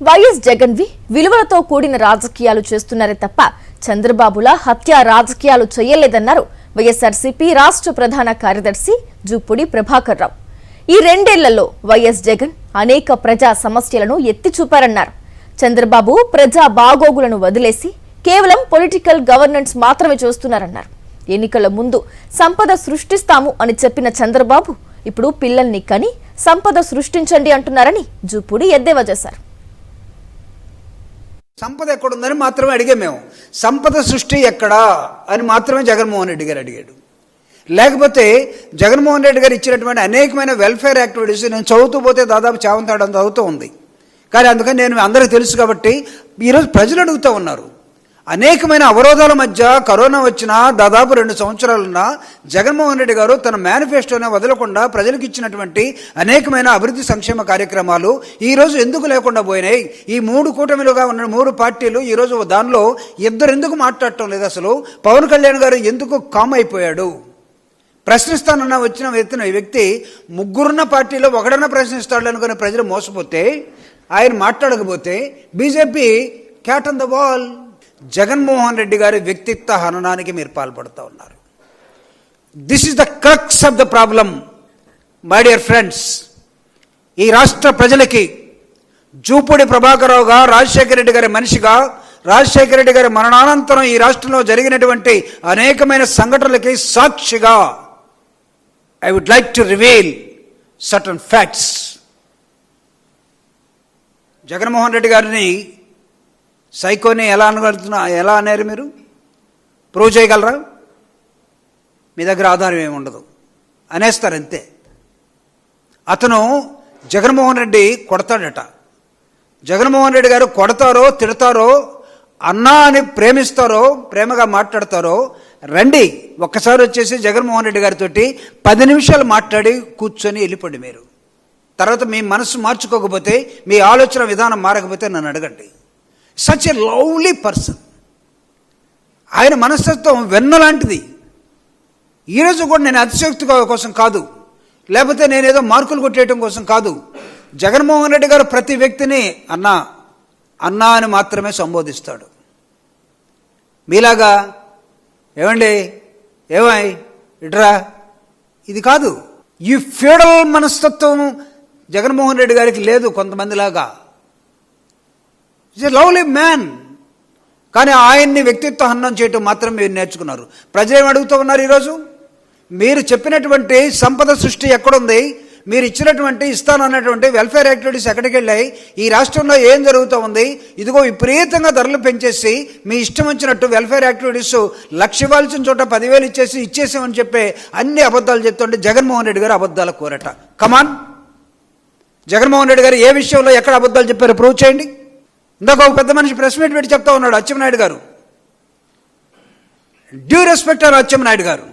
YS జగన్వి విలువలతో కూడిన రాజకీయాలు చేస్తున్నారే తప్ప చంద్రబాబుల హత్య రాజకీయాలు చేయలేదన్నారు వైఎస్ఆర్సీపీ రాష్ట్ర ప్రధాన కార్యదర్శి జూపూడి ప్రభాకర్ రావు. ఈ రెండేళ్లలో వైఎస్ జగన్ అనేక ప్రజా సమస్యలను ఎత్తి చూపారన్నారు. చంద్రబాబు ప్రజా బాగోగులను వదిలేసి కేవలం పొలిటికల్ గవర్నెన్స్ మాత్రమే చేస్తున్నారన్నారు. ఎన్నికల ముందు సంపద సృష్టిస్తాము అని చెప్పిన చంద్రబాబు ఇప్పుడు పిల్లల్ని కని సంపద సృష్టించండి అంటున్నారని జూపూడి ఎద్దేవా చేశారు. సంపద ఎక్కడుందని మాత్రమే అడిగాం మేము. సంపద సృష్టి ఎక్కడా అని మాత్రమే జగన్మోహన్ రెడ్డి గారు అడిగాడు. లేకపోతే జగన్మోహన్ రెడ్డి గారు ఇచ్చినటువంటి అనేకమైన వెల్ఫేర్ యాక్టివిటీస్ నేను చదువుతూ పోతే దాదాపు చావంతాడం చదువుతూ ఉంది. కానీ అందుకని నేను అందరికీ తెలుసు కాబట్టి ఈరోజు ప్రజలు అడుగుతూ ఉన్నారు. అనేకమైన అవరోధాల మధ్య కరోనా వచ్చినా దాదాపు 2 సంవత్సరాలున్నా జగన్మోహన్ రెడ్డి గారు తన మేనిఫెస్టోనే వదలకుండా ప్రజలకు ఇచ్చినటువంటి అనేకమైన అభివృద్ధి సంక్షేమ కార్యక్రమాలు ఈరోజు ఎందుకు లేకుండా పోయినాయి? ఈ 3 కూటమిలుగా ఉన్న 3 పార్టీలు ఈరోజు దానిలో ఇద్దరు ఎందుకు మాట్లాడటం లేదు? అసలు పవన్ కళ్యాణ్ గారు ఎందుకు కామ్ అయిపోయాడు? ప్రశ్నిస్తానన్న వచ్చిన వ్యక్తి ముగ్గురున్న పార్టీలో ఒకడన్నా ప్రశ్నిస్తాడు అనుకుని ప్రజలు మోసపోతే, ఆయన మాట్లాడకపోతే BJP cat on the wall. Jaganmohan Reddy గారి వ్యక్తిత్వ హననానికి మీరు పాల్పడుతూ ఉన్నారు. This is the crux of the problem my dear friends. ఈ రాష్ట్ర ప్రజలకి జూపూడి ప్రభాకర్ రావుగా, రాజశేఖర రెడ్డి గారి మనిషిగా, రాజశేఖర రెడ్డి గారి మరణానంతరం ఈ రాష్ట్రంలో జరిగినటువంటి అనేకమైన సంఘటనలకి సాక్షిగా I would like to reveal certain facts. Jaganmohan Reddy గారిని సైకోని ఎలా అన్నారు? మీరు ప్రూవ్ చేయగలరా? మీ దగ్గర ఆధారం ఏమి ఉండదు, అనేస్తారు అంతే. అతను జగన్మోహన్ రెడ్డి కొడతాడట. జగన్మోహన్ రెడ్డి గారు కొడతారో తిడతారో, అన్నా అని ప్రేమిస్తారో ప్రేమగా మాట్లాడతారో, రండి ఒక్కసారి వచ్చేసి జగన్మోహన్ రెడ్డి గారితో 10 నిమిషాలు మాట్లాడి కూర్చొని వెళ్ళిపోండి. మీరు తర్వాత మీ మనసు మార్చుకోకపోతే, మీ ఆలోచన విధానం మారకపోతే నన్ను అడగండి. Such a lovely person. ఆయన మనస్తత్వం వెన్న లాంటిది. ఈరోజు కూడా నేను అతిశక్తి కోసం కాదు, లేకపోతే నేనేదో మార్కులు కొట్టేయడం కోసం కాదు. జగన్మోహన్ రెడ్డి గారు ప్రతి వ్యక్తిని అన్నా అన్నా అని మాత్రమే సంబోధిస్తాడు. మీలాగా ఏమండి ఏమై ఇట్రా ఇది కాదు. ఈ ఫ్యూడల్ మనస్తత్వం జగన్మోహన్ రెడ్డి గారికి లేదు కొంతమందిలాగా. Is a lovely man. కానీ ఆయన్ని వ్యక్తిత్వ హననం చేయటం మాత్రం మీరు నేర్చుకున్నారు. ప్రజలు ఏమి అడుగుతూ ఉన్నారు ఈరోజు? మీరు చెప్పినటువంటి సంపద సృష్టి ఎక్కడుంది? మీరు ఇచ్చినటువంటి ఇస్తానన్నటువంటి వెల్ఫేర్ యాక్టివిటీస్ ఎక్కడికి వెళ్ళాయి? ఈ రాష్ట్రంలో ఏం జరుగుతూ ఉంది? ఇదిగో విపరీతంగా ధరలు పెంచేసి మీ ఇష్టం వచ్చినట్టు వెల్ఫేర్ యాక్టివిటీస్ 1,00,000 ఇవ్వాల్సిన చోట 10,000 ఇచ్చేసామని చెప్పే అన్ని అబద్ధాలు చెప్తుంటే జగన్మోహన్ రెడ్డి గారు అబద్ధాల కోరట. కమాన్, జగన్మోహన్ రెడ్డి గారు ఏ విషయంలో ఎక్కడ అబద్ధాలు చెప్పారో ప్రూవ్ చేయండి. ఇందాక ఒక పెద్ద మనిషి ప్రెస్ మీట్ పెట్టి చెప్తా ఉన్నాడు, అచ్చెన్నాయుడు గారు. డ్యూ రెస్పెక్ట్ ఆర్ అచ్చెన్నాయుడు గారు.